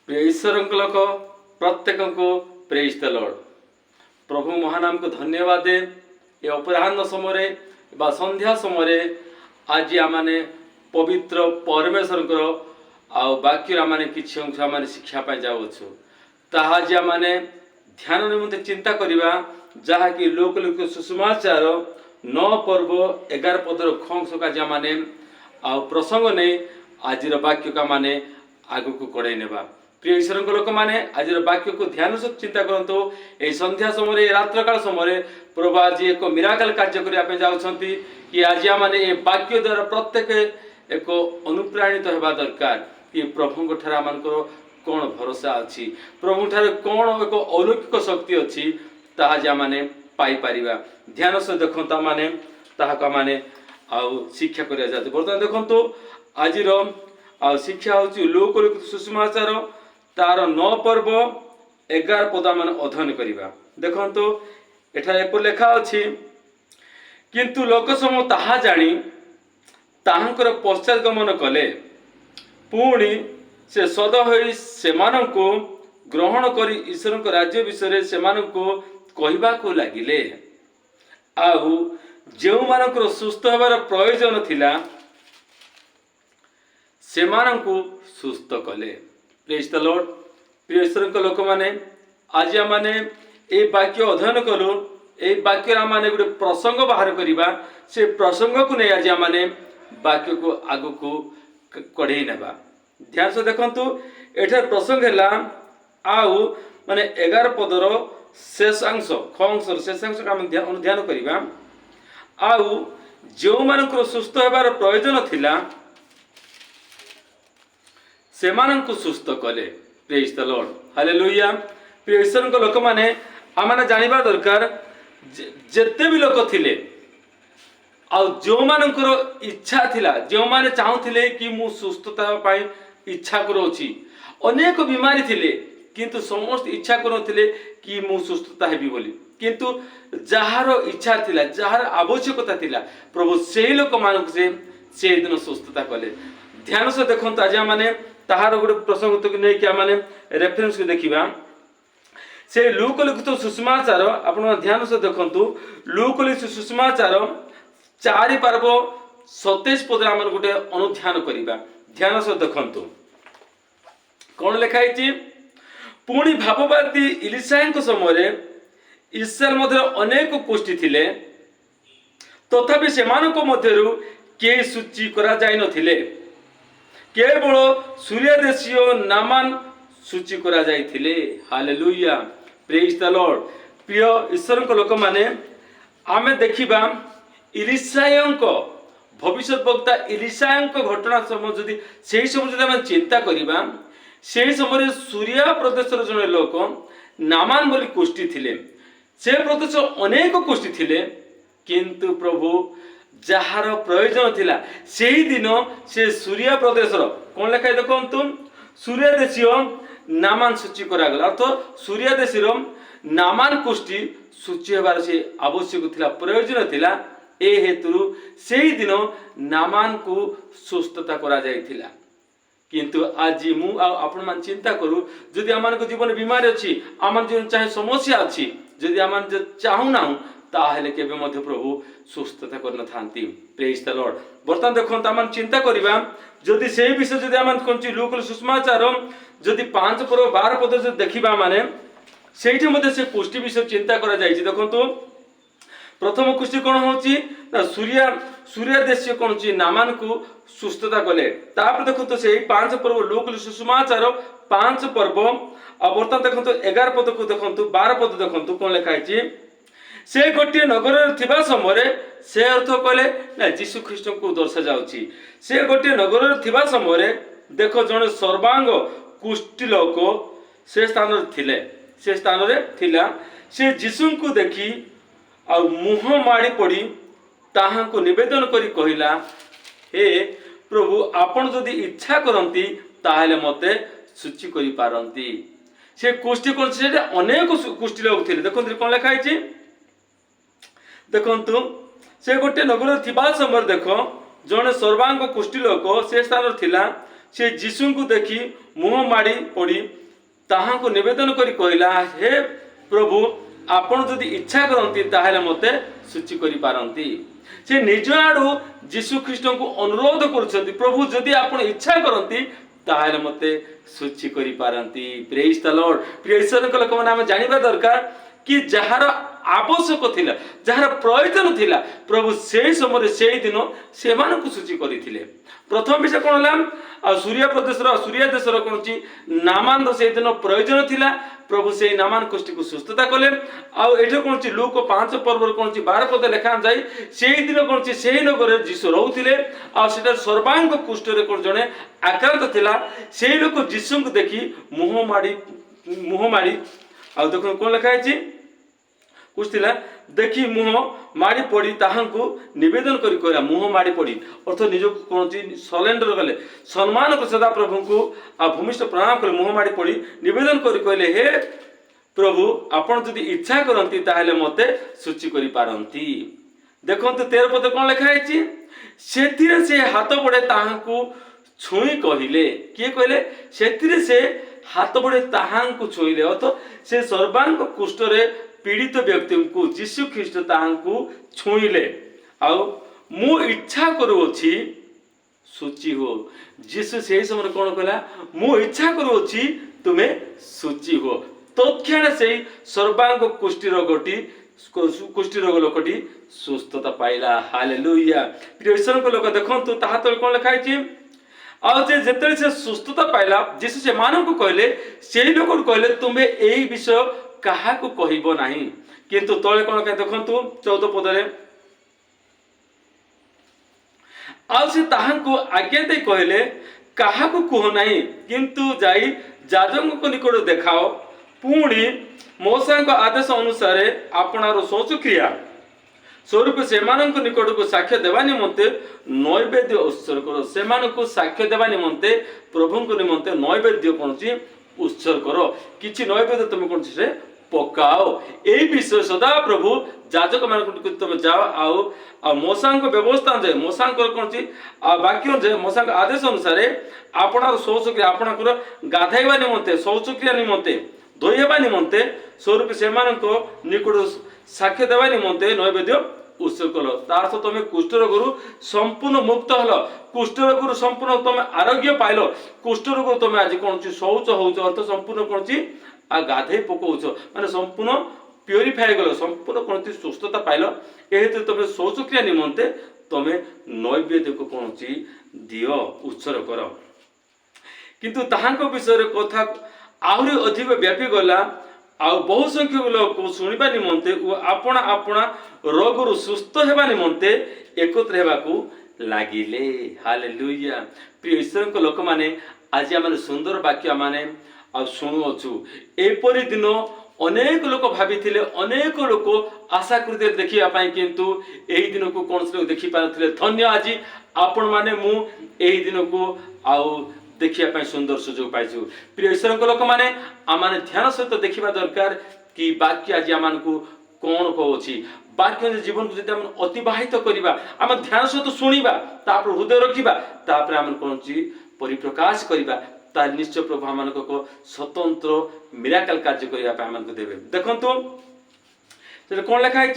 प्रिय ईश्वर लोक प्रत्येक को प्रेज द लॉर्ड। प्रभु महानाम को धन्यवाद दे ये अपराह्न समय बा संध्या समय आज आमने पवित्र परमेश्वर वाक्य आमने किसी अंश आम शिक्षा पाई जाऊँ ताहा आज आमने ध्यान निमंते चिंता करवा जहाँकि लोक लोक सुसमाचार 9 पर्व 11 पदर खंस का माने आ प्रसंग नहीं आज वाक्य का माने आग को कड़े नेबा। प्रिय ईश्वर लोक मैंने आज वाक्य को ध्यान से चिंता करंतु ए संध्या समय रात्र काल समय प्रभु आज एक मिराकल कार्य करने जाउछंती कि आज माने ए वाक्य द्वारा प्रत्येक एक अनुप्राणित होगा दरकार कि प्रभु ठार आमको कौन भरोसा अच्छी प्रभु ठार कौन एक अलौकिक शक्ति अच्छी ताहा माने पाई परिबा। ध्यान से देखता माने ताहा माने आउ शिक्षा करिया जाते बर्तमान देखंतु आज शिक्षा हूँ लोक सुसमाचार तार 9 पर्व 11 पद मान अध्ययन करवा। देखंतु एठार एक लेखा अच्छी किंतु लोक समूह ताहा जानी ताहांकर पश्चात गमन कले पुणी से सद होई सेमानंको ग्रहण करी ईश्वर को राज्य विषय सेमानंको कहबा को लागिले आउ जो मानकर सुस्थ होबार प्रयोजन थिला सेमानंको सुस्थ कले। Praise the Lord. प्रिय ईश्वर लोक मैंने आज माने ए वाक्य अध्ययन कलु ए वाक्य माने गोटे प्रसंग बाहर करवा से प्रसंग को नहीं आज माने वाक्य को आग को कढ़े नेबा। ध्यान से देखंतु एठार प्रसंग है आउ माने 11 पदर शेषांश खंसर शेषांश का ध्यान करवा आउ जो मानकर सुस्थ होबार प्रयोजन थिला सेमानंको सुस्थ कले। Praise the Lord. हालेलुया। प्रिय ईश्वर लोक मैंने आमने जानिबा दरकार जेते भी लोक थिले आ जो मानकर इच्छा थिला जो माने चाहूथिले कि मु सुस्थता पाई इच्छा करोछि अनेक बीमारी थिले किंतु समस्त इच्छा करुथिले कि मु सुस्थता हेबी बोली किंतु जहार इच्छा थिला जहार आवश्यकता थिला प्रभु से लोक मानक से दिन सुस्थता कले। ध्यान से देखंतु आज माने ताहार गोटे प्रसंग तो नहीं क्या माने रेफरेंस को देखिबा से लूक लिखित सुसमाचार आपण ध्यान से देखंतु लूक लिखित सुसमाचार 4 पर्व 27 पद आम गोटे अनुध्यान करवा। ध्यान से देखंतु कौन लिखाई पुणी भाववादी इलिशाଙ୍କ समय इस्राएल मध्य अनेक गोष्ठी थिले तथापि सेमानक मध्यरु के सूची करा जाय नथिले केवल सूर्यदेशीय नामान सूची करा जायथिले। हालेलुया। Praise the Lord. प्रिय ईश्वर लोक माने आमे देखिबा इलिशाଙ୍କ भविष्य वक्ता इलिशाଙ୍କ घटना समय जदि सेही समय जदि आमे चिंता करिबा सेही समय सूर्या प्रदेशर जने लोक नामान बोली गोष्ठी थिले से प्रदेश अनेक गोष्ठी थिले किंतु प्रभु जहार प्रयोजन थिला सेही दिन से सूर्या प्रदेशर कौन लेखाई देखंतु सूर्य देशीय नामान सूची करागला अर्थ सूर्य देशीर नामान गोष्ठी सूची हेबार से आवश्यक थिला प्रयोजन थिला ए हेतु सेही दिन नामान को सुस्थता करा जायथिला किंतु आज मु आपण मान चिंता करू जदि आमान को जीवन बीमारी अछि आमान जीवन चाहे समस्या अछि जदि आमान चाहू ना ताहले केबे मध्य प्रभु सुस्थता करन थांती। Praise the Lord. बर्तमान देखंत आमान चिंता करिबा जदि सेही विषय जदि आमान कोनची लोक सुसमाचार जदि 5 पर्व 12 पद जदि देखिबा माने सेठी मध्ये से पुष्टि विषय चिंता करा जायछि। देखंतु प्रथम कुष्टि कोन होची ना सूर्य देश कोन ची नामान को सुस्थता कले तापर देखंतु सेही 5 पर्व लोक सुसमाचार 5 पर्व आ बर्तमान देखंतु 11 पद को देखंतु 12 पद देखंतु कोन लिखाइछि से गोटे नगर थिबा समय से अर्थ कहले ना यीशु ख्रीष्ट को दर्शा जाउछि से गोटे नगर थिबा समय देख जने सर्वांग कुष्ठी लोक से स्थान थिले से स्थान रे थिला से यीशु को देखी आ मुह माड़ी पड़ी ताहा को निवेदन करी कहिला हे प्रभु आपण जदि इच्छा करंती ताहले मते सूची करि पारंती। से कुष्ठी कोन से अनेक कुष्ठी लोक थिले देखंतु कोन लिखा हिची देखंतु से गोटे नगर थिबा समय देख जने सर्वांग कुष्ठी लोक से स्थान थिला से यीशु को देखी मुँह माड़ी पड़ी ताहां निवेदन करी कहला, हे प्रभु आपण जदि इच्छा करती ताहले मते सूची करि पारंती। से निज आड़ू यीशु ख्रीष्ट को अनुरोध करुछंती, प्रभु जदि आपण इच्छा करती ताहले मते सूची करि पारंती। Praise the Lord. प्रिय ईश्वर लोक माने हम जानिबा दरकार कि जहार आवश्यक थिला, जहार प्रयोजन थिला, प्रभु से समय से दिन से सूची करथिले। प्रथम विषय कौन है, सूर्य सूर्य देशर कौन नामान से दिन प्रयोजन थिला, प्रभु से नामान कुष्ठ को सुस्थता कले। आठ कौन लूक 5 पर्व कौन 12 पद लेखा जाए से दिन कौन से नगर जीशु रोते आटा सर्वांग कुष्ठ कौन जड़े आक्रांत थिला। से लोक जीशु को देखी मुँह माड़ी आ देख कौन लिखाई कुछ थिला, देखी मुँह माड़ी पड़ी ताहांको निवेदन करी कहला, मुँह माड़ी पड़ी अर्थ निज कौन सरेंडर कले, सम्मान को सदा प्रभु को आ भूमिष्ठ प्रणाम कले, मुँह माड़ी पड़ी निवेदन करी कहले, हे प्रभु आपण जदि इच्छा करती ताहले मते सूची करि पारंती। देखंतु 13 पद कौन लिखाई, सेतिरे से हाथ बड़े ताहांको छुई कहले, किए कहले, सेतिरे से हाथ बड़े ताहांको छुईले अर्थ से सर्वांग कुष्ठ रे पीड़ित व्यक्ति को यीशु ख्रीष्ट ताहांको छुईले। आउ मु इच्छा करूछि सूची हो। यीशु से समय कौन कहला, मु इच्छा करूछि तुमे सूची हो। तत्क्षण से सर्वांग कुष्ठी रोग लोकटी सुस्थता पाइला। हालेलुया। प्रिय ईश्वर को लोक देखंतु ताहा तले कौन लिखाई, और जेते से सुस्थता पाइला यीशु से मानव को कहले, से लोक कहले तुम्हें एई विषय कहा को कहब नहीं, किंतु तले कौन कहे देखंतु 14 पदरे, आ से ताहांको आज्ञा दे कहले, कहा को कह नहीं, किंतु जाई याजक को निकट देखाओ, पुणी मोसा आदेश अनुसार आपणार शौचक्रिया स्वरूप से निकट को साक्ष्य देवा निमंते नैवेद्य उत्सर्ग करो। से साक्ष्य देवा निमंते प्रभु निमंते नैवेद्य कौन उत्सर्ग करो, किसी नैवेद्य तुम कौन से पकाओ। यही विषय सदा प्रभु याजक मान तुम जाओ आ मोसा व्यवस्था जे मोसा कौन वाक्य जे मोसा आदेश अनुसार आपणार शौचक्रिया आपणकर गाधैवा निमंते शौचक्रिया निमंते धोइबा निमंते स्वरूप से निकट साक्ष्य देवा निमंते नैवेद्य उत्सर्ग कल। तार तुम कुष्ठ रोगरु संपूर्ण मुक्त हल, कुष्ठ रोगरु संपूर्ण तुम आरोग्य पाइल, कुष्ठ रोग तुम आज कौन शौच हो अर्थ संपूर्ण कौन आ गाधे पकाउछ माने संपूर्ण प्यूरिफाई गल, संपूर्ण कौन सुस्थता पाइल। एहेतु तुम शौचक्रिया निमंते तुम नैवेद्य को कौन दियो उत्सर्ग कर। किंतु ताहांको विषय कथा आहरी अधिक व्यापी गला, आ बहु संख्यक लोक शुणा निमंते आपणा आपणा रोगरु सुस्थ हेबा निमंते एकत्र हेबाकू लागिले। हालेलुया। प्रिय ईश्वर को लोक माने आज आम सुंदर वाक्य माने आ शुणुअछु। एपरि दिन अनेक लोक भाभी अनेक लोक आशा करते देखिया पाई, किंतु एही दिन को कौन से देखि पारथिले। धन्य आज आपण माने मु एही दिन को आउ देखिया पाई सुंदर सुजोग पाइछु। प्रिय ईश्वर को लोक माने आमाने ध्यान सहित देखिबा दरकार कि वाक्य आज आमान को कौन कहछि। वाक्य जीवन को जदि अतिबाहित करिबा, आम ध्यान सहित शुणिबा, तापर हृदय रखिबा, तापर आम कौन परिप्रकाश करिबा, ता निश्चय प्रभु आम को स्वतंत्र मिराकल कार्य करने आम देवे। देखंतु कौन लिखाई,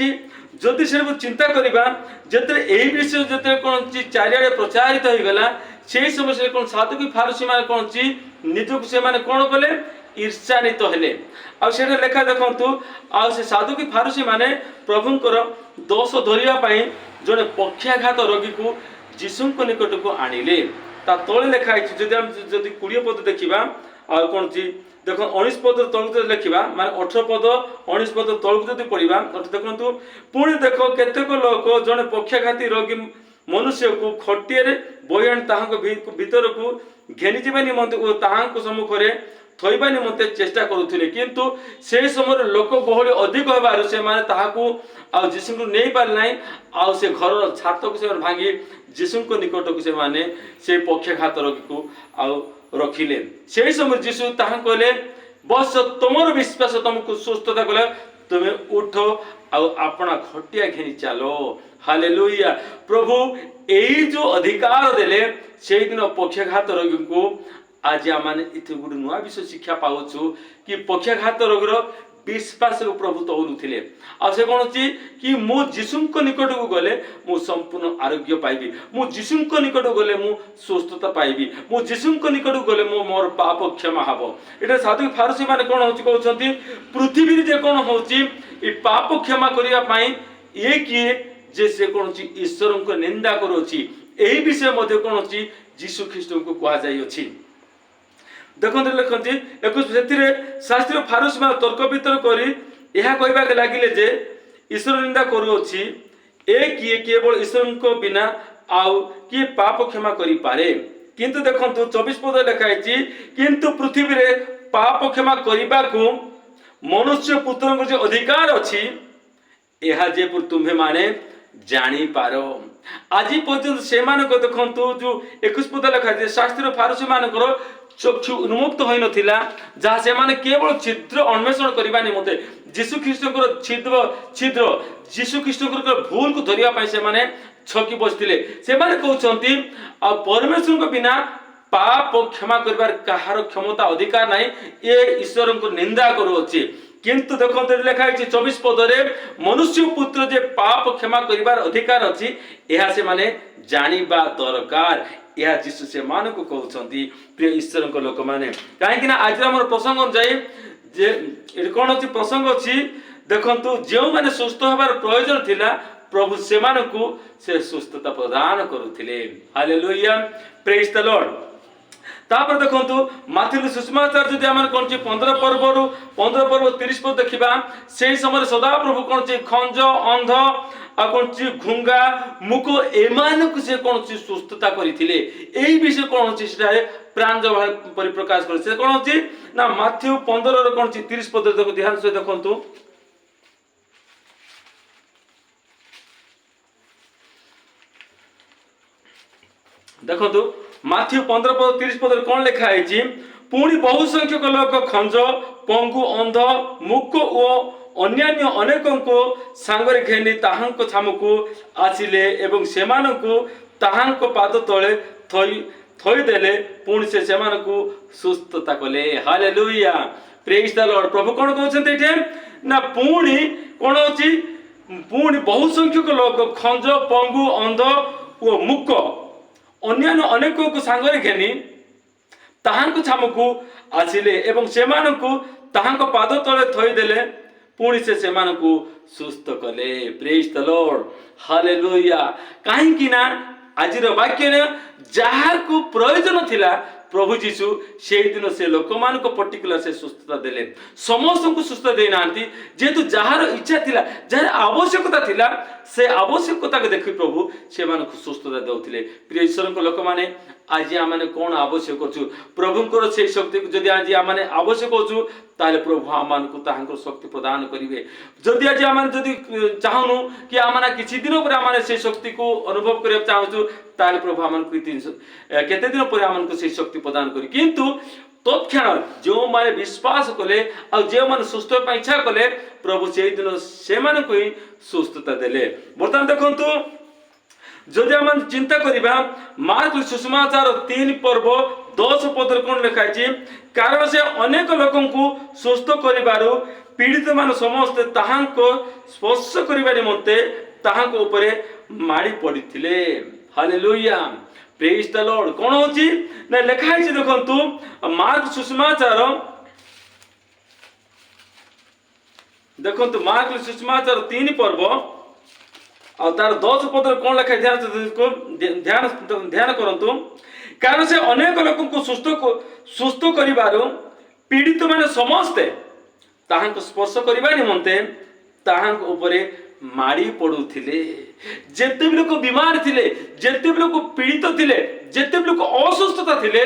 जदि से चिंता करवा जिते यही विषय जिते कौन चारिड़े प्रचारित हो गला, से समय से कौन साधु की फारसी मान कौन निजक से माने कौन कले ईर्षान्वित हेले। आसे लेखा देखंतु से साधु की फारसी माने प्रभुंकर दोष धरिया जड़े पक्षाघात रोगी को यीशु निकट को आणिले। ता तले लिखाई जदि 20 पद देखा कौन देख 19 पद तलक लिखा माने 18 पद 19 पद तलक जब पढ़ा देखु पुणी देख केतेक लोक जड़े पक्षाघाती रोगी मनुष्य को खटिया बही आनी भीतर को घेनी जावा निमंते सम्मुख में थोइबा निमंते चेष्टा करुथिले, किंतु से समय लोक गहली अधिक होबार से माने ताहाकू आ यीशु को नहीं पार नहीं आ से घर छात को से भांगी यीशु को निकट को से माने से पक्षाघात रोगी को आ रखिले। से समय यीशु ताहा कहले बस तुमर विश्वास तुमको सुस्थता कले तुम उठ आपना खटिया घिनी चलो। हालेलुया। प्रभु यही जो अधिकार देले से दिन पक्षाघात रोगी को आज आम इतने गोटे नुआ विषय शिक्षा पाऊँ कि पक्षाघात रोगर विश्वास को प्रभु तौलुले से कौन अच्छी कि मु जीशु निकट को गले मु संपूर्ण आरोग्य पाइबी, मु जीशु निकट को गले मु स्वस्थता पाइबी, मु जीशु निकट को गले मु मोर पाप क्षमा हब। ये साधु फारसी माने कौन हो कहते पृथ्वी जे कौन हो पाप क्षमा करने ये किए जे से कौन ईश्वर को निंदा करुच्ची यही विषय मध्य कौन अच्छी जीशु ख्रीस्ट को कहुई। देखते लिखती 21 शास्त्री फारूस में तर्क वितर्क कर लगिले जे ईश्वर निंदा करुच्ची ए किए केवल ईश्वर को बिना आउ किए पाप क्षमा करि पारे। किंतु देखंतु 24 पद लिखाई किंतु पृथ्वी रे पाप क्षमा करने को मनुष्य पुत्र जो अधिकार अच्छी यह जे तुम्हें माने जानी पारो। आज पर्यंत से देखु जो 21 पद लिखाई शास्त्री फारूसी मानकर चक्षु उन्मुक्त हो नथिला जहाँ से माने केवल छिद्र अन्वेषण करने निमंते जीशु ख्रीष्टर छिद्र छिद्र जीशु ख्रीष्टर भूल को धरिया से माने छकी बसते से माने कहते परमेश्वर को बिना पाप क्षमा कर कहार क्षमता अधिकार नहीं ये ईश्वर को निंदा करुच्ची। किंतु देखते लिखाई 24 पदरे मनुष्य पुत्र जे पाप क्षमा कर अधिकार अच्छी यह से माने जानिबा दरकार। यह जीशु से मान को कहते प्रिय ईश्वर को लोक मैंने कहीं आज आम प्रसंग अनुसार कौन अच्छी प्रसंग अच्छी देखु जो मैंने सुस्थ हबार प्रयोजन थिला प्रभु से से सुस्थता प्रदान करुले। Hallelujah, praise the Lord. तापर देखंतु माथिलु सुषमाचार जदि आम कौन 15 पर्व 30 पद देखा से समय सदा प्रभु कौन खंज अंध आ कौन घुंगा मुख एमान को से कौन सुस्थता करथिले एही विषय कौन प्राण परिप्रकाश कर कौन अच्छी ना माथ्यू 15 कौन 30 पद देखो ध्यान से देखंतु देखंतु माथ्यू 15 पद 30 पद कौन लिखा है पुणी बहु संख्यक लोक खंज पंगु अंध मुक और अन्यान्य अनेकों को सांगरे घेनी ताहांको छामको आसिले एवं सेमानकु ताहांको पाद तले थई देले पुणी से सेमानकु सुस्थता कले। Hallelujah, praise the Lord. प्रभु कौन कहते एठे ना पुणी कौन अछि पुणी बहु संख्यक लोक खंज पंगु अंध और मुक अन्यान्य अनेकों को सांगरे घेनी ताहांको छामको आसिले एवं सेमानकु ताहांको पाद तले थई देले पुणी से सेमानकु सुस्थ कले। Praise the Lord. हालेलुया। कहीं ना आज वाक्य ने जहाँ को प्रयोजन थिला प्रभु जीशु से दिन से लोक मान को पर्टिकुलर से सुस्थता देले समस्त को सुस्थता दे नांती जेतु जार इच्छा थिला जार आवश्यकता थिला से आवश्यकता को देखि प्रभु से मान को सुस्थता देउथिले। प्रिय ईश्वर को लोक माने आज आम कौन आवश्यक अच्छु प्रभुंर से शक्ति को जदि आज आम आवश्यक अच्छु ताले प्रभु आम को शक्ति प्रदान करेंगे। जदि आज आम जदि चाहूनु कि आम किसी दिन पर आम से शक्ति को अनुभव करने चाहूँ ताले प्रभु आम केते दिन पर आम से शक्ति प्रदान करी किंतु तत्क्षण जो माने विश्वास कले और जो माने सुस्थ इच्छा कले प्रभु से दिन से ही सुस्थता देले। बर्तमान देखंतु जदि आम चिंता करिबा मार्क सुसमाचार 3 पर्व 10 पद कौन लिखाई कारण से अनेक लोकों को सुस्थ करिबारु पीड़ित मान समस्त ताहांको स्पर्श करिबा निमंते ताहांको ऊपर माड़ी पड़िथिले। Hallelujah, praise the Lord. कौन होची ना लिखाई देखंतु मार्क सुसमाचार देखंतु मार्क सुसमाचार 3 पर्व और तार 10 पद कौन लिखाई ध्यान करंतु कारण से अनेक लोकों को सुस्थ करिबारु पीड़ित माने समस्ते ताहांको स्पर्श करिबा निमंते ताहांको ऊपरे माड़ी पड़ुथिले। जेते भी लोक बीमार थिले जेते भी लोक पीड़ित थिले जेते भी लोक असुस्थता थिले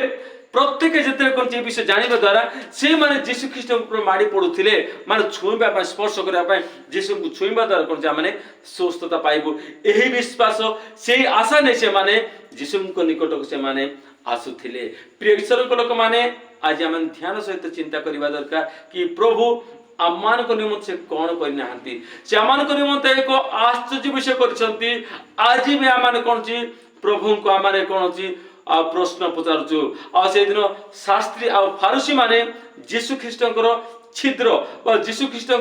प्रत्येक जिते कौन विषय जानवा द्वारा से माने जीशु ख्रीष्ट ऊपर माड़ी पड़ुथिले माने छुईबा स्पर्श करने जीशु को छुईबा द्वारा कौन आम सुस्थता पाइबु यही विश्वास से आशा नहीं से माने जीशु को निकट को से माने आसुथिले। प्रिय ईश्वर को लोक माने आज आम ध्यान सहित चिंता करबा दरकार कि प्रभु आम निमंते से कौन करना से आम निमंते एक आश्चर्य विषय कर आज भी आम कौन प्रभु को आम कौन प्रश्न पचारूँ से दिन शास्त्री आ फारूसी माने जीशु ख्रीष्टर छिद्र जीशु ख्रीष्टर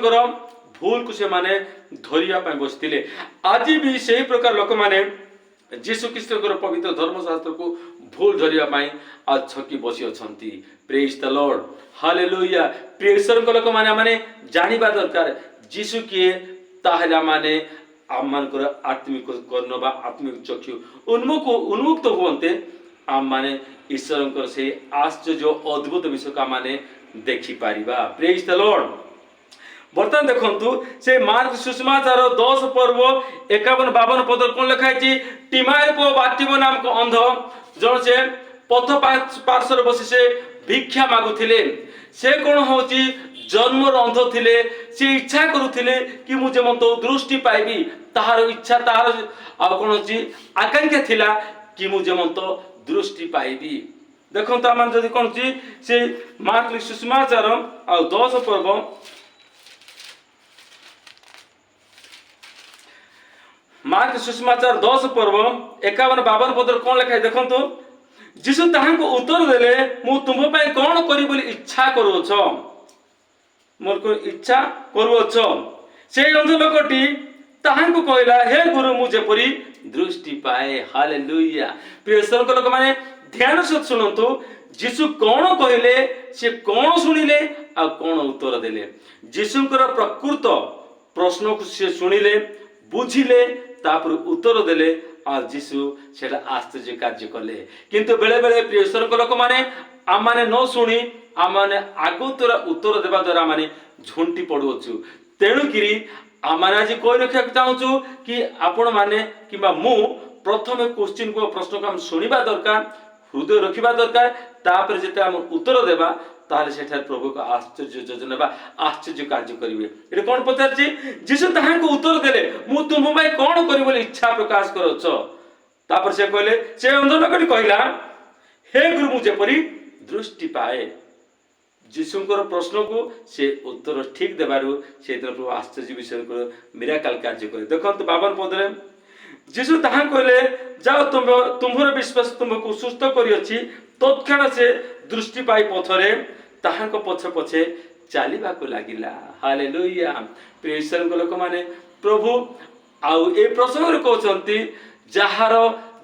भूल को से माने धरिया बसते आज भी से प्रकार लोक माने जीशु ख्रीष्टर पवित्र धर्मशास्त्र को भूल धरिया आज छकी बसी अच्छा प्रेज द लॉर्ड हालेलुया प्रिय ईश्वर लोक माने जानिबा दरकार जीशु किए ताहले माने आमମାନଙ୍କର आत्मिक कर्ण बा आत्मिक चक्षु उन्मुक्त हुवन्ते आम माने ईश्वरଙ୍କର से आश्चर्य अद्भुत विषय का माने देखि पारिबा प्रेज द लॉर्ड बर्तमान देखंतु से मार्क सुसमाचार 10 पर्व 51-52 पद कोन लिखा है टिमाय को बातिमो नाम को अंध जण से पथ पार्श्व बसी से भिक्षा मागुथिले से कोन होची जन्मर अंध थिले से इच्छा करुथिले कि मु जेमंत दृष्टि पाइबी ताहार इच्छा ताहार आ कोन होची आकांक्षा थिला कि मु जेमंत दृष्टि पाइबी देखंतु आमान जदी कोन ची से मार्क सुसमाचार आ 10 पर्व मार्क सुसमाचार 10 पर्व 51-52 पद कोन लिखा है देखंतु जीशु ताहांको उत्तर देले मु तुम पय कोन करी बोली इच्छा करू छ मोर को इच्छा करू छ से अंध लोकटी ताहांको कहला हे गुरु मु जेपरी दृष्टि पाए हालेलुया प्रिय ईश्वर लोक माने ध्यान से सुनंतु जीशु कोन कहले से कोन सुनिले आ कोन उत्तर देले जीशुଙ୍କର प्रकृत प्रश्न को से सुनिले बुझिले तापर उत्तर देले आ जीशु सेटा आश्चर्य कार्य कले किंतु बेले बेले प्रिय ईश्वर लोक माने आम माने न सुनी आम माने आगोतरा उत्तर देबा द्वारा माने झुंटी पडुछु तेणु किरी आम माने आज कोइ रखा चाहूछु कि आपण माने किबा मु प्रथम क्वेश्चन को प्रश्न को हम सुनिबा दरकार हृदय रखिबा दरकार तापर जेते हम उत्तर देबा ताले सेठार प्रभु का आश्चर्य योजना बा आश्चर्य कार्य करिवे एटा कोन पचारछि जीशु ताहां को उत्तर देले मु तुम भाई कोन करि बोले इच्छा प्रकाश करो छ तापर से कहले से अंध लोकटी कहला हे गुरु मु जेपरी दृष्टि पाए जीशुଙ୍କର प्रश्न को से उत्तर ठीक देबारु से प्रभु आश्चर्य विषय को मिराकल कार्य करे देखंतु 52 पदरे जीशु ताहां कहले जाओ तुम्हर विश्वास तुमको सुस्थ करी अछि तत्क्षण से दृष्टि पाई पथरे ताहांको पछे पछे चालिबा को लागिला हालेलुया प्रिय ईश्वर लोक माने प्रभु आउ ए प्रसंग रे कहउछंती जहार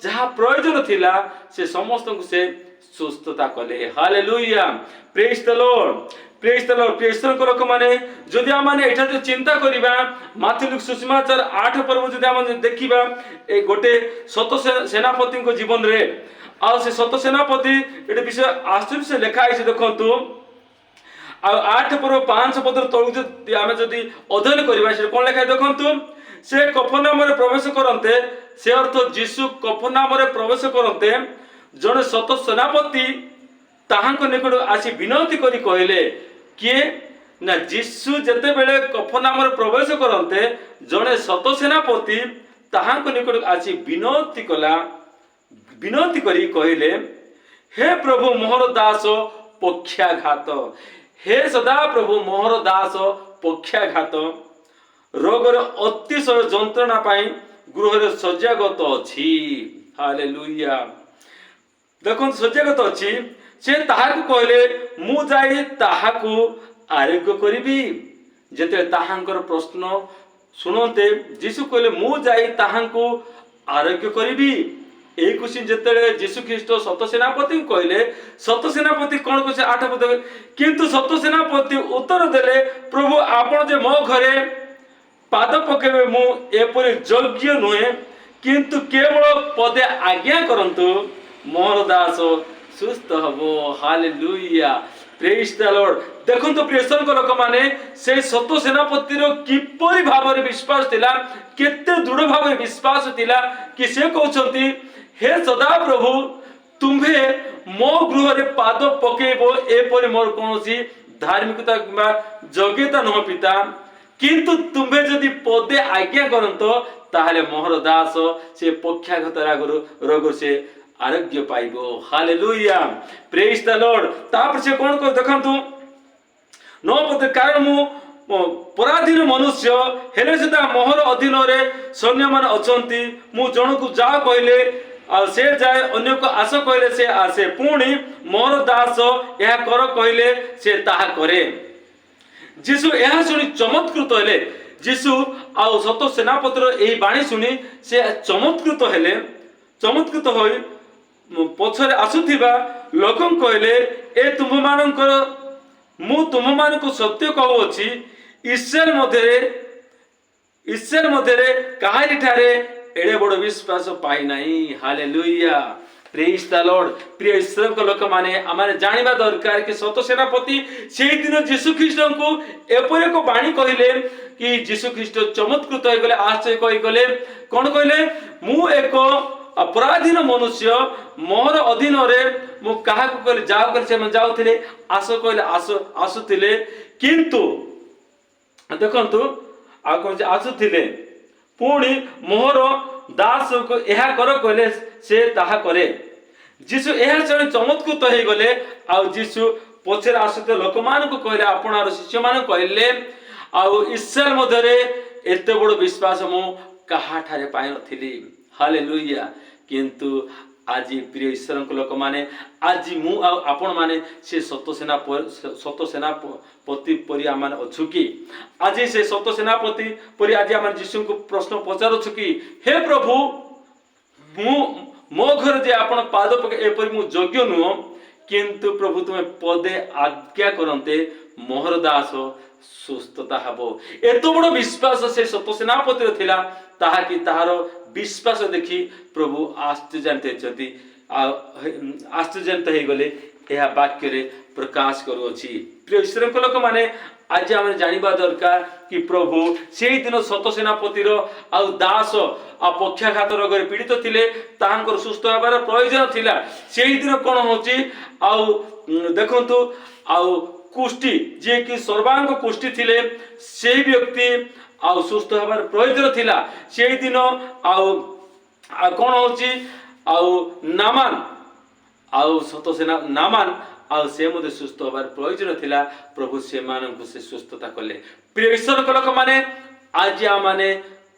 जहा प्रयोजन थिला से समस्त को से सुस्थता कले hallelujah praise the Lord praise the Lord प्रिय ईश्वर लोक माने जदि आ माने एठा जो चिंता करिबा माथुलुक सुसमाचार 8 पर्व जदि आ देखिबा ए गोटे सत सेनापति को जीवन रे आ से सत सेनापति एटे विषय आश्चर्य से लिखा है देखंतु आ 8 पर्व 5 पद तळु जदि आमे जदि अध्ययन करिबा से कोन लिखा है देखंतु से कफरनाम रे प्रवेश करन्ते से अर्थ जीशु कफरनाम रे प्रवेश करन्ते जने सत सेनापति ताहांको निकट आसी विनती करी कहले किए ना जीशु जते बेले कफरनाम रे प्रवेश करन्ते जने सत सेनापति ताहांको निकट आसी विनती कला विनती करी कहले हे प्रभु मोहर दास पक्षाघात हे सदा प्रभु मोहर दास पक्षाघात रोगर अतिशय जंत्रणा पाई गृह सज्जागत अछि हालेलुया देखो सज्जागत अछि से ताहाकु कहले मु जाई ताहाकु आरोग्य करिबी जेते ताहांकर प्रश्न सुनते जीशु कहले मु जाई ताहांकु आरोग्य करिबी ए क्वेश्चन जेते जीशु ख्रीष्ट सत सेनापति कहले सत सेनापति कोन को से 8 पद किंतु सत सेनापति उत्तर देले प्रभु आपण जे मो घरे पाद पकेबे मु एपरि योग्य नुहे किंतु केवल पदे आज्ञा करंतु मोर दास सुस्थ हबो हालेलुया प्रेज द लॉर्ड देखंतु प्रियसन को लोक माने से सत सेनापति रो किपरि भाबरे विश्वास थिला केते दृढ़ भाबरे विश्वास थिला कि से कहउछंती हे सदा प्रभु तुम्हे मो गृह रे पाद पकेबो एपरि मोर कोनोसी धार्मिकता किबा योग्यता न पिता किंतु तुम्हे जदि पदे आज्ञा करंतो ताहले मोहर दास से पक्षाघात रोग से आरोग्य पाइबो हालेलुया प्रेज द लॉर्ड तापर से कोन को देखंतु नो पद कारण मु ପରାଧୀନ ମନୁଷ୍ୟ ହେଲେ ସୁଦ୍ଧା ମୋହର ଅଧୀନରେ ସୈନ୍ୟମାନେ ଅଛନ୍ତି। ମୁଁ ଜଣକୁ ଯାଅ କହିଲେ ଆଉ ସେ ଯାଏ, ଅନ୍ୟକୁ ଆସ କହିଲେ ସେ ଆସେ, ପୁଣି ମୋର ଦାସ ଏହା କର କହିଲେ ସେ ତାହା କରେ। ଯୀଶୁ ଏହା ଶୁଣି ଚମତ୍କୃତ ହେଲେ। ଯୀଶୁ ଆଉ ସତ ସେନାପତିର ଏହି ବାଣୀ ଶୁଣି ସେ ଚମତ୍କୃତ ହେଲେ। ଚମତ୍କୃତ ହୋଇ ପଛରେ ଆସୁଥିବା ଲୋକଙ୍କୁ କହିଲେ, ଏ ତୁମମାନଙ୍କର, ମୁଁ ତୁମମାନଙ୍କୁ ସତ୍ୟ କହୁଅଛି, ଇସ୍ରାଏଲ ମଧ୍ୟରେ କାହାରିଠାରେ ଏଡ଼େ ବଡ଼ ବିଶ୍ୱାସ ପାଇନାହିଁ। ହାଲେଲୁୟା, ପ୍ରେଜ୍ ଦ ଲର୍ଡ। ପ୍ରିୟ ଈଶ୍ୱରଙ୍କ ଲୋକମାନେ, ଆମେ ଜାଣିବା ଦରକାର କି ସତ ସେନାପତି ସେଇଦିନ ଯୀଶୁ ଖ୍ରୀଷ୍ଟଙ୍କୁ ଏପରି ଏକ ବାଣୀ କହିଲେ କି ଯୀଶୁ ଖ୍ରୀଷ୍ଟ ଚମତ୍କୃତ ହୋଇଗଲେ, ଆଶ୍ଚର୍ଯ୍ୟ କହିଗଲେ। କ'ଣ କହିଲେ? ମୁଁ ଏକ ଅପରାଧୀନ ମନୁଷ୍ୟ, ମୋର ଅଧୀନରେ ମୁଁ କାହାକୁ କହିଲେ ଯାଅ କହିଲେ ସେମାନେ ଯାଉଥିଲେ, ଆସ କହିଲେ ଆସୁଥିଲେ। କିନ୍ତୁ ଦେଖନ୍ତୁ ଆଉ କହୁଛି ଆସୁଥିଲେ, ପୁଣି ମୋହର ଦାସକୁ ଏହା କର କହିଲେ ସେ ତାହା କରେ। ଯୀଶୁ ଏହା ଶୁଣି ଚମତ୍କୃତ ହେଇଗଲେ। ଆଉ ଯୀଶୁ ପଛରେ ଆସୁଥିବା ଲୋକମାନଙ୍କୁ କହିଲେ, ଆପଣର ଶିଷ୍ୟମାନଙ୍କୁ କହିଲେ, ଆଉ ଇସ୍ରାଏଲ ମଧ୍ୟରେ ଏତେ ବଡ଼ ବିଶ୍ୱାସ ମୁଁ କାହାଠାରେ ପାଇନଥିଲି। ହାଲେଲୁୟା। କିନ୍ତୁ ଆଜି ପ୍ରିୟ ଈଶ୍ୱରଙ୍କ ଲୋକମାନେ, ଆଜି ମୁଁ ଆଉ ଆପଣମାନେ ସେ ସତ ସେନାପତି ପରି ଆମେ ଅଛୁ କି? ଆଜି ସେ ସତ ସେନାପତି ପରି ଆଜି ଆମେ ଯୀଶୁଙ୍କୁ ପ୍ରଶ୍ନ ପଚାରୁଛୁ କି, ହେ ପ୍ରଭୁ, ମୋ ଘରେ ଯେ ଆପଣ ପାଦ ପକାଇ ଏପରି ମୁଁ ଯୋଗ୍ୟ ନୁହଁ, କିନ୍ତୁ ପ୍ରଭୁ ତୁମେ ପଦେ ଆଜ୍ଞା କରନ୍ତେ ମୋହର ଦାସ ସୁସ୍ଥତା ହେବ। ଏତେ ବଡ଼ ବିଶ୍ୱାସ ସେ ସତ ସେନାପତିର ଥିଲା, ତାହାକି ତାହାର ବିଶ୍ୱାସ ଦେଖି ପ୍ରଭୁ ଆଶ୍ଚର୍ଯ୍ୟାନ୍ୱିତ ହେଇଗଲେ। ଏହା ବାକ୍ୟରେ ପ୍ରକାଶ କରୁଅଛି। ପ୍ରିୟ ଈଶ୍ୱରଙ୍କ ଲୋକମାନେ, ଆଜି ଆମେ ଜାଣିବା ଦରକାର କି ପ୍ରଭୁ ସେଇଦିନ ସତ ସେନାପତିର ଆଉ ଦାସ ଆଉ ପକ୍ଷାଘାତ ରୋଗରେ ପୀଡ଼ିତ ଥିଲେ, ତାହାଙ୍କର ସୁସ୍ଥ ହେବାର ପ୍ରয়োଜନ ଥିଲା। ସେଇଦିନ କ'ଣ ହେଉଛି, ଆଉ ଦେଖନ୍ତୁ, ଆଉ କୁଷ୍ଠି, ଯିଏକି ସର୍ବାଙ୍ଗ କୁଷ୍ଠି ଥିଲେ, ସେହି ବ୍ୟକ୍ତି ଆଉ ସୁସ୍ଥ ହେବାର ପ୍ରয়োଜନ ଥିଲା। ସେଇଦିନ ଆଉ କ'ଣ ହେଉଛି, ଆଉ ନାମାନ ଆଉ ସତ ସେନା ନାମାନ ଆଉ ସେ ମଧ୍ୟ ସୁସ୍ଥ ହେବାର ପ୍ରয়োଜନ ଥିଲା। ପ୍ରଭୁ ସେମାନଙ୍କୁ ସେ ସୁସ୍ଥତା କଲେ। ପ୍ରିୟ ଈଶ୍ୱରଙ୍କ ଲୋକମାନେ, ଆଜି ଆମମାନେ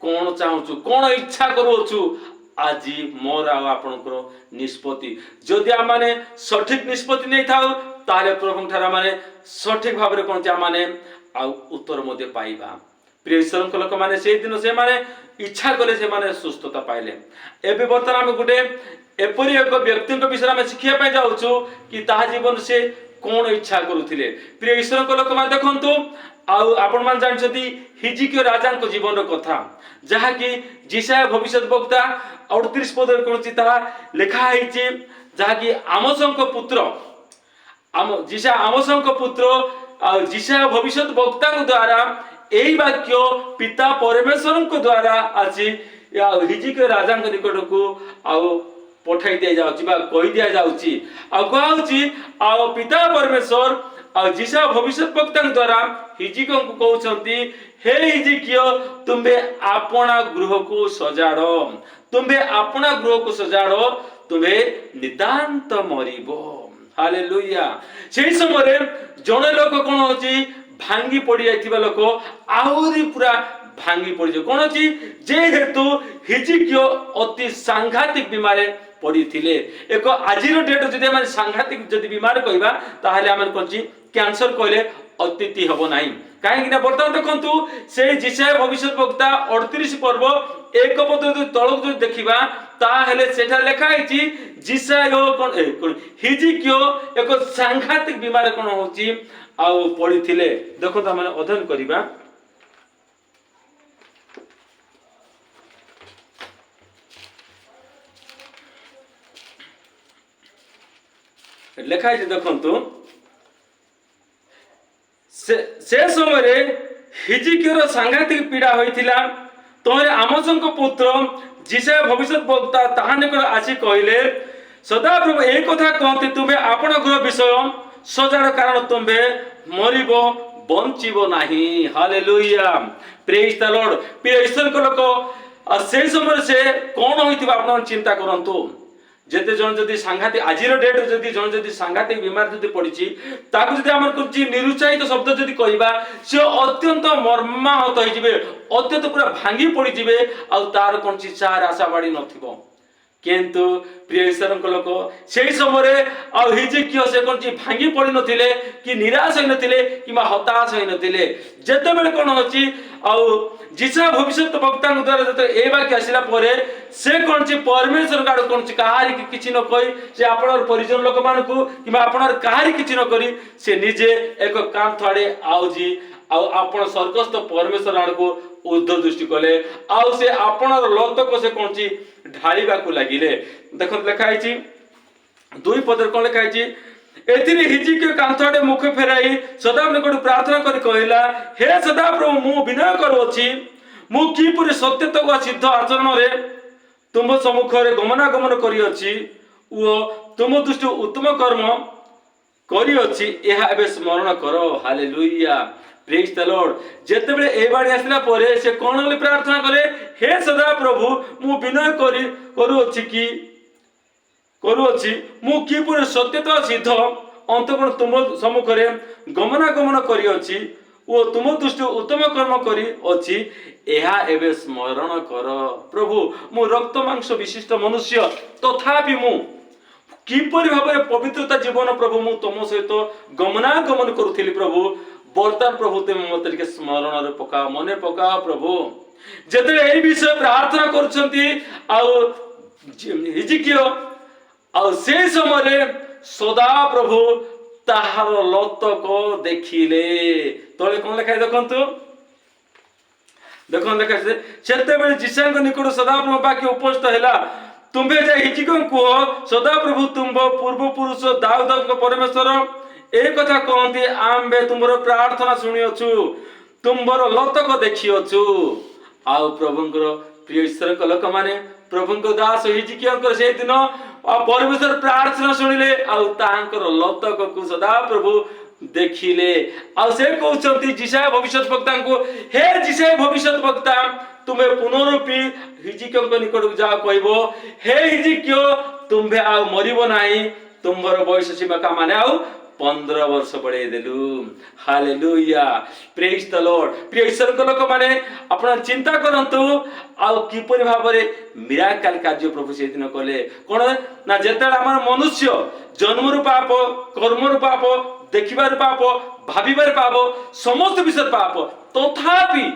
କ'ଣ ଚାହୁଁଛୁ, କ'ଣ ଇଚ୍ଛା କରୁଅଛୁ? ଆଜି ମୋର ଆଉ ଆପଣଙ୍କର ନିଷ୍ପତ୍ତି। ଯଦି ଆମମାନେ ସଠିକ ନିଷ୍ପତ୍ତି ନେଇଥାଉ, ତାହେଲେ ପ୍ରଭୁଙ୍କ ଠାରେ ଆମମାନେ ସଠିକ ଭାବରେ କ'ଣ ଯେ ଆମମାନେ ଆଉ ଉତ୍ତର ମଧ୍ୟ ପାଇବା। ପ୍ରିୟ ଈଶ୍ୱରଙ୍କ ଲୋକମାନେ, ସେଇଦିନ ସେମାନେ ଇଚ୍ଛା କଲେ, ସେମାନେ ସୁସ୍ଥତା ପାଇଲେ। ଏବେ ବର୍ତ୍ତମାନ ଆମେ ଗୋଟେ ଏପରି ଏକ ବ୍ୟକ୍ତିଙ୍କ ବିଷୟରେ ଆମେ ଶିଖିବା ପାଇଁ ଯାଉଛୁ କି ତାହା ଜୀବନ ସେ କ'ଣ ଇଚ୍ଛା କରୁଥିଲେ। ପ୍ରିୟ ଈଶ୍ୱରଙ୍କ ଲୋକମାନେ ଦେଖନ୍ତୁ, ଆଉ ଆପଣମାନେ ଜାଣିଛନ୍ତି ହିଜିକିୟ ରାଜାଙ୍କ ଜୀବନର କଥା, ଯାହାକି ଯିଶାୟା ଭବିଷ୍ୟତ ବକ୍ତା 38 ପଦରେ କୌଣସି ତାହା ଲେଖା ହେଇଛି, ଯାହାକି ଆମୋସଙ୍କ ପୁତ୍ର ଆମୋସଙ୍କ ପୁତ୍ର ଆଉ ଯିଶାୟା ଭବିଷ୍ୟତ ବକ୍ତାଙ୍କ ଦ୍ୱାରା ଏହି ବାକ୍ୟ ପିତା ପରମେଶ୍ୱରଙ୍କ ଦ୍ୱାରା ଆସି ହିଜିକିୟ ରାଜାଙ୍କ ନିକଟକୁ ଆଉ ପଠାଇ ଦିଆଯାଉଛି ବା କହି ଦିଆଯାଉଛି। ଆଉ କୁହାଯାଉଛି, ଆଉ ପିତା ପରମେଶ୍ୱର ଆଉ ଯିଶାୟା ଭବିଷ୍ୟତ ବକ୍ତାଙ୍କ ଦ୍ୱାରା ହିଜିକିୟଙ୍କୁ କହୁଛନ୍ତି, ହେ ହିଜିକିୟ, ତୁମ୍ଭେ ଆପଣା ଗୃହକୁ ସଜାଡ଼, ତୁମ୍ଭେ ନିତାନ୍ତ ମରିବ। ହାଲେଲୁୟା। ସେହି ସମୟରେ ଜଣେ ଲୋକ କ'ଣ ହେଉଛି, ଭାଙ୍ଗି ପଡ଼ିଯାଇଥିବା ଲୋକ ଆହୁରି ପୁରା ଭାଙ୍ଗି ପଡ଼ିଯିବ। କ'ଣ ଅଛି, ଯେହେତୁ ହିଜିକିୟ ଅତି ସାଂଘାତିକ ବିମାରରେ ପଡ଼ିଥିଲେ। ଏକ ଆଜିର ଡେଟ୍ ଯଦି ଆମେ ସାଂଘାତିକ ଯଦି ବିମାର କହିବା, ତାହେଲେ ଆମେ କହୁଛି କ୍ୟାନ୍ସର କହିଲେ ଅତ୍ୟୁକ୍ତି ହେବ ନାହିଁ। କାହିଁକି ନା ବର୍ତ୍ତମାନ ଦେଖନ୍ତୁ, ସେଇ ଯିଶାୟା ଭବିଷ୍ୟତ ବକ୍ତା 38 ପର୍ବ 1 ପଦ ଯଦି ତଳକୁ ଯଦି ଦେଖିବା, ତାହେଲେ ସେଠାରେ ଲେଖା ହେଇଛି ହିଜିକିୟ ଏକ ସାଂଘାତିକ ବିମାରରେ କ'ଣ ହେଉଛି ଆଉ ପଡ଼ିଥିଲେ। ଦେଖନ୍ତୁ ଆମେ ଅଧ୍ୟୟନ କରିବା। ଲେଖା ହେଇଛି ଦେଖନ୍ତୁ, ସେ ସମୟରେ ହିଜିକିୟର ସାଂଘାତିକ ପୀଡ଼ା ହୋଇଥିଲା। ତମେ ଆମୋସଙ୍କ ପୁତ୍ର ଯିଶାୟା ଭବିଷ୍ୟତ ବକ୍ତା ତାହା ନିକଟ ଆସି କହିଲେ, ସଦାପ୍ରଭୁ ଏହି କଥା କହନ୍ତି, ତୁମେ ଆପଣ ଘର ବିଷୟ ସଜାଡ଼, କାରଣ ତୁମେ ମରିବ, ବଞ୍ଚିବ ନାହିଁ। ହାଲେଲୁୟା, ପ୍ରେଜ୍ ଦ ଲର୍ଡ। ପ୍ରିୟ ଈଶ୍ୱରଙ୍କ ଲୋକ, ଆଉ ସେହି ସମୟରେ ସେ କ'ଣ ହୋଇଥିବ ଆପଣ ଚିନ୍ତା କରନ୍ତୁ। जेते जन जदि सांघातिक आजिर डेट जदि जन जदि सांघातिक बीमार जदि पड़िछि ताकु जदि हमर कुछ निरुत्साहित शब्द जदि कहबा से अत्यंत मर्माहत होई जिवे अत्यंत पूरा भांगी पड़ी जिवे आ तार कोनची चार आशाबाड़ी नथिबो किंतु प्रिय ईश्वर लोक से समय हिजकिया से कौन भांगी पड़ नथिले कि निराश हो नथिले कि हताश हो नथिले जेते बेले कौन होची जिसा भविष्य वक्ता द्वारा जो ए वाक्य आसला से कौन परमेश्वर आड़ कौन कहार किसी न कही से आपण परिजन लोक मान कि आपण कहार किसी न करी से निजे एक कांथ आड़े आउजी आपण स्वर्गस्थ परमेश्वर आड़ को ऊर्ध्व दृष्टि कले आउ से आपण लतक से कौन ढाळा को लगिले देख लिखाई 2 पद कौन लिखाई एथिरे हिजकिया कांथ आड़े मुख फेराई सदा निकट प्रार्थना कर कहला हे सदा प्रभु मु विनय करूछि मु किपरि सत्यता सिद्ध आचरण रे तुम सम्मुख रे गमनागमन करिअछि ओ तुम दृष्टि उत्तम कर्म करिअछि एहा एबे स्मरण करो हालेलुया प्रेज द लॉर्ड जेते बेले ए बाणी आसला परे से कोन ले प्रार्थना करे हे सदा प्रभु मु विनय करूअछि मु किपरि सत्यता सिद्ध अंतकोण तुम सम्मुख रे गमनागमन करिअछि ओ तुम दृष्टि उत्तम कर्म करी अछि एहा एबे स्मरण कर प्रभु मु रक्त मांस विशिष्ट मनुष्य तथापि मु किपरि भाबरे पवित्रता जीवन प्रभु मु तुम सहित गमनागमन करुथिली प्रभु बर्तमान प्रभु तुम मते के स्मरण रे पका मने पका प्रभु जेते एई विषय प्रार्थना करछंती आ हिजकिया आ से समय सदा प्रभु ताहार लतक देखिले तले कोन लिखाय देखंतु देखन लिखाय सेते बेले जिसांग निकट सदा प्रभु बाकी उपस्थित हैला तुम्बे जे हिजकिया को सदा प्रभु तुम पूर्व पुरुष दाऊद परमेश्वर ए कथा कहती आम्बे तुमर प्रार्थना शुणिअछु तुमर लतक देखिअछु आउ प्रभुंकर प्रिय ईश्वर लोक माने प्रभुंकर दास हिजकिया से दिन परमेश्वर प्रार्थना शुणिले आउ तांकर लतक को सदा प्रभु देखिले आउ से कहउछंती जिसाय भविष्यत वक्ता को हे जिसाय भविष्यत वक्ता तुम्हें पुनरुपी हिजकिया निकट जा कहबो हे हिजकिया तुम्हे आ मरिबो नाही तुमर बयस सीमा का माने आउ 15 वर्ष बढ़े देलु हालेलुया प्रेज द लॉर्ड प्रिय ईश्वर लोक माने आपण चिंता करंतु आ किपरि भाबरे मिराकल कार्य प्रभु से दिन कले कोन ना जेतेला हमर मनुष्य जन्मरु पाप कर्मरु पाप देखिबार पाप भाबिबार पाप समस्त विषय पाप तथापि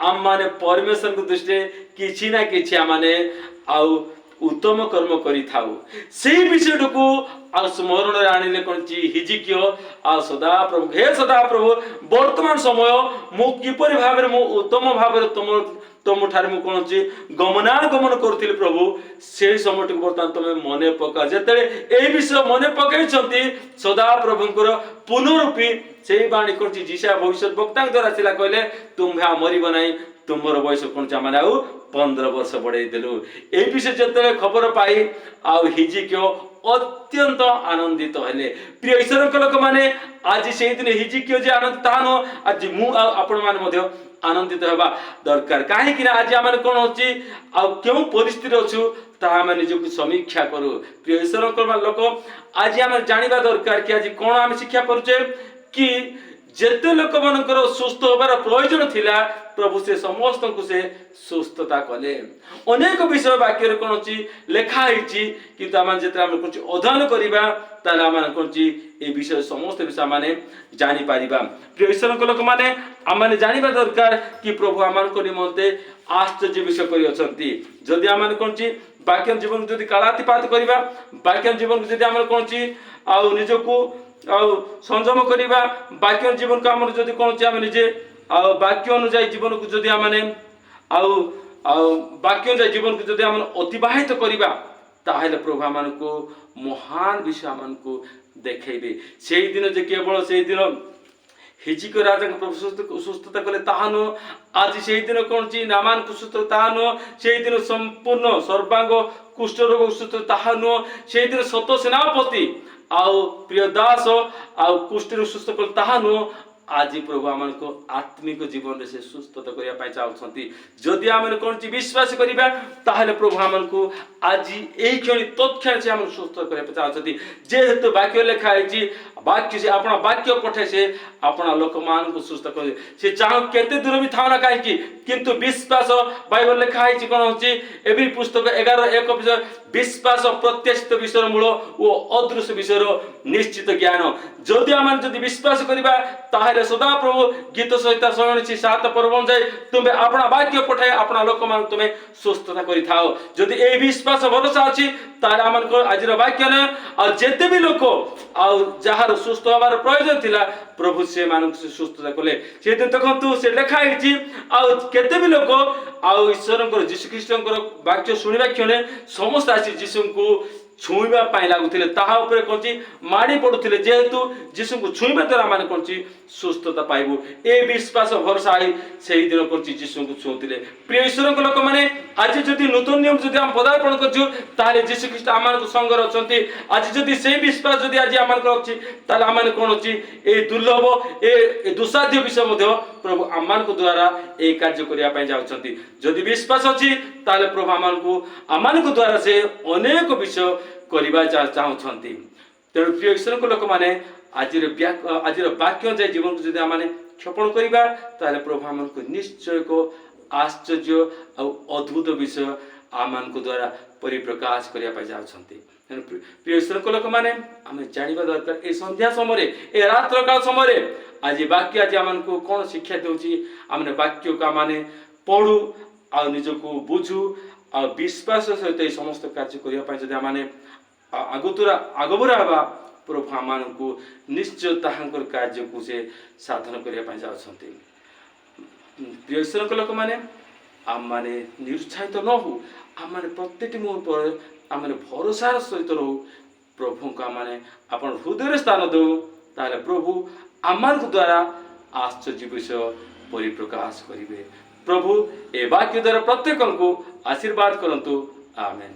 आम माने परमेश्वर को दृष्टि किछि ना किछि माने आ उत्तम कर्म करि थाउ सेही विषय को आ स्मरण रे आनिले कोनची हिजकिया आ सदा प्रभु हे सदा प्रभु वर्तमान समय मु किपरि भाबरे मु उत्तम भाबरे तुम ठारे मु कोनची गमनागमन करथिले प्रभु से समय को वर्तमान तमे मने पका जेतेले ए विषय मने पकाइछंती सदा प्रभुंकर पुनरुपी सेही बाणी कोनची जिसा भविष्यत वक्ता द्वारा सिला कहले तुम्हा मरिबो नाही तुमर बयस कोनचा माने आउ 15 वर्ष बढ़ाई देलु ए विषय जेतेले खबर पाई आ हिजकिया अत्यंत आनंदित हेले प्रिय ईश्वर लोक माने आज से दिन हिजकिया जे आनंद तानो आज मु आपण माने मध्य आनंदित हेबा दरकार काहे कि आज आमे कोन होची आ केउ परिस्थिति अछु ता आमे निजको समीक्षा करू प्रिय ईश्वर लोक आज आमे जानिबा दरकार कि आज कोन आमे शिक्षा परछे कि जेते लोक मानकर सुस्थ होबार प्रयोजन थिला प्रभु से समस्त को से सुस्थता कले अनेक विषय वाक्य रे कोनची लेखा हिची कि तामान जेते हम कुछ अध्ययन करिबा ताला मान कोनची ए विषय समस्त विषय माने जानि पारिबा प्रिय ईश्वर लोक माने आमाने जानिबा दरकार कि प्रभु आमान को निमंते आश्चर्य विषय करि अछंती जदि आमान कोनची वाक्य जीवन जदि कालातिपात करिबा वाक्य जीवन जदि आमान कोनची आ निजको संयम करिबा वाक्य जीवन को हमर जदि कोन छि हम निजे वाक्य अनुसार जीवन को जदि हमने वाक्य अनुसार जीवन को जदि हम अतिबाहित करिबा ताहेले प्रभु हमन को महान विषय हमन को देखैबे सेही दिन जे केवल सेही दिन हिजकिया राजा प्रभु सुस्थता कले ताहानो आज सेही दिन कोन छि नामान को सुस्थ ताहानो सेही दिन संपूर्ण सर्वांग कुष्ठ रोग सुस्थ ताहानो सेही दिन सत सेनापति आउ प्रिय दास आउ कुष्ठ सुस्थ कले ताहानो आज प्रभु आमको आत्मिक जीवन से सुस्थता करने चाहते जदि आम कौन विश्वास करवा ताहले प्रभु आमको आज यही क्षण तत्क्षण से आम सुस्थ करने चाहते जेहेतु वाक्य लिखाई वाक्य से अपना वाक्य पठे से अपना लोक मान को सुस्थ कर से चाह केते दूर भी था ना कहीं किंतु विश्वास बाइबल लिखाई कौन हो पुस्तक 11:1 विश्वास प्रत्याशित विषय मूल ओ अदृश्य विषय निश्चित ज्ञान जदि आम जदि विश्वास करवा ताहले सदा प्रभु गीत सहित 7 पर्व जाए तुम्हें अपना वाक्य पठाए अपना लोक मान तुम्हें सुस्थता करि थाओ जदि ए विश्वास भरोसा अछि ताहले आमन को आजिर वाक्य न आ जेते भी लोक आ जहार सुस्थ होबार प्रयोजन थिला प्रभु से मानक से सुस्थता कले से दिन देखंतु से लिखा हिची आ केते भी लोक आ ईश्वरंकर यीशु ख्रीष्टंकर वाक्य सुनिबा क्षणे समस्त आसी यीशु को छुईबा पाई लागुथिले ताहा ऊपर कोंची माडी पडुथिले जेहेतु यीशु को छुईबा द्वारा माने कोंची सुस्थता पाइबो ए विश्वास भरोसा आई सेही दिन कोंची यीशु को छुउथिले प्रिय ईश्वर को लोक माने आज जदि नूतन नियम जदि हम पदार्पण करछु ताले यीशु ख्रीष्ट आमान को संग रचंती आज जदि सेही विश्वास जदि आज आमान को अछि ताले आमान कोन अछि ए दुर्लभ ए दुसाध्य विषय मध्ये प्रभु आमान को द्वारा ए कार्य करिया पई जाउछंती जदि विश्वास अछि ताले प्रभु आमान को द्वारा से अनेक विषय करबा चाहछंती तेणु प्रिय ईश्वर को लोक माने आजिर वाक्य जाय जीवन को जदि आमाने क्षपण करबा ताले प्रभु आमान को निश्चय को आश्चर्य और अद्भुत विषय आमान को द्वारा परिप्रकाश करिया पई जाउछंती तेणु प्रिय ईश्वर को लोक माने आमे जानिबा दरकार ए संध्या समय ए रात्र काल समय आज वाक्य आज आमान को कोन शिक्षा देउची आमने वाक्य का माने पढु आ निजको बुझु आ विश्वास सहित समस्त कार्य करिया पई जदि आमाने आगबरा हवा प्रभु आमान को निश्चय ताहांकर कार्य को से साधन करिया पई जाउछंती प्रिय ईश्वर को लोक माने आम माने निरुत्साहित न हो आम माने प्रत्येक मुहूर्त पर आम माने भरोसार सहित रहू प्रभु को आम माने अपन हृदय स्थान दो ताले प्रभु आमान को द्वारा आश्चर्य विषय परिप्रकाश करिवे प्रभु ए वाक्य द्वारा प्रत्येक को आशीर्वाद करंतु आमेन।